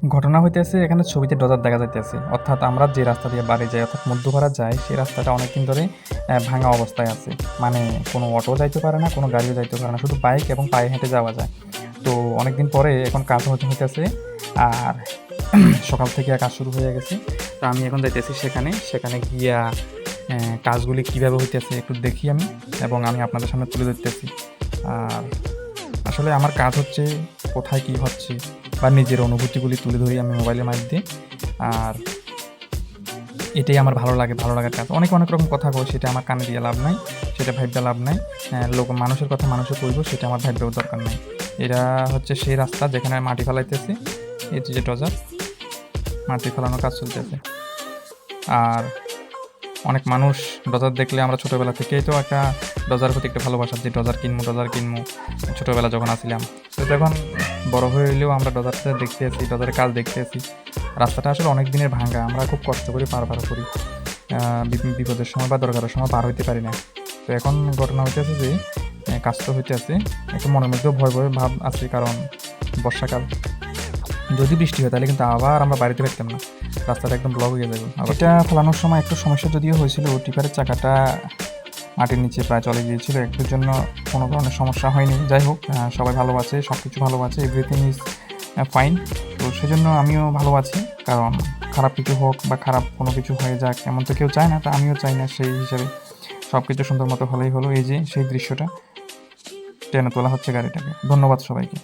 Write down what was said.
ঘটনা হইতেছে এখানে ছবিতে ডজার দেখা যাইতেছে, অর্থাৎ আমরা যে রাস্তা দিয়ে বাড়ি যাই অর্থাৎ মধ্যপাড়া যাই সেই রাস্তাটা অনেকদিন ধরে ভাঙা অবস্থায় আছে। মানে কোনো অটো যাইতে পারে না, কোনো গাড়িও যাইতে পারে না, শুধু বাইক এবং পায়ে হেঁটে যাওয়া যায়। তো অনেকদিন পরে এখন কাজ হইতেছে, আর সকাল থেকে কাজ শুরু হয়ে গেছে। তো আমি এখন যাইতেছি সেখানে গিয়া কাজগুলি কীভাবে হইতেছে একটু দেখি আমি, এবং আমি আপনাদের সামনে তুলে ধরতেছি। আর আসলে আমার কাজ হচ্ছে কোথায় কী হচ্ছে বা নিজের অনুভূতিগুলি তুলে ধরি আমি মোবাইলের মাধ্যমে। আর এটাই আমার ভালো লাগার কাজ। অনেক রকম কথা কই, সেটা আমার কানে দিয়ে লাভ নাই, সেটা ভাইবতে লাভ নাই। মানুষের কথা মানুষে কইব, সেটা আমার ভাইবেও দরকার নাই। এটা হচ্ছে সেই রাস্তা যেখানে মাটি ফেলাইতেছি, এই যে ডজার মাটি ফেলানোর কাজ চলতেছে। আর অনেক মানুষ ডজার দেখলে, আমরা ছোটোবেলা থেকেই তো একটা ডজার প্রতি একটা ভালোবাসা, যে ডজার কিনবো ছোটোবেলা যখন আসছিলাম। তো যখন বড় হয়ে এলেও আমরা ডজারটা দেখতে আসি, ডজারের কাজ দেখতে আসি। রাস্তাটা আসলে অনেক দিনের ভাঙা, আমরা খুব কষ্ট করে পার করি, বিপদের সময় বা দরকারের সময় পার হইতে পারি না। তো এখন ঘটনা হইতেছে যে কাজ তো হইতে আছে, একটু মনের মধ্যেও ভয় ভাব আছে, কারণ বর্ষাকাল, যদি বৃষ্টি হয় তাহলে কিন্তু আবার আমরা বাড়িতে থাকতাম না, রাস্তাটা একদম ব্লক হয়ে যাবে। এটা ফেলানোর সময় একটু সমস্যা যদিও হয়েছিল, টিপারের চাকাটা মাটির নিচে প্রায় চলে গিয়েছিল, একটুর জন্য কোনো ধরনের সমস্যা হয়নি। যাই হোক, সবাই ভালো আছে, সব কিছু ভালো আছে, এভরিথিং ইজ ফাইন। তো সেজন্য আমিও ভালো আছি, কারণ খারাপ কিছু হোক বা খারাপ কোনো কিছু হয়ে যাক এমন তো কেউ চায় না, তা আমিও চাই না। সেই হিসাবে সব কিছু সুন্দর মতো হলেই হলো। এই যে সেই দৃশ্যটা টেনে তোলা হচ্ছে গাড়িটাকে। ধন্যবাদ সবাইকে।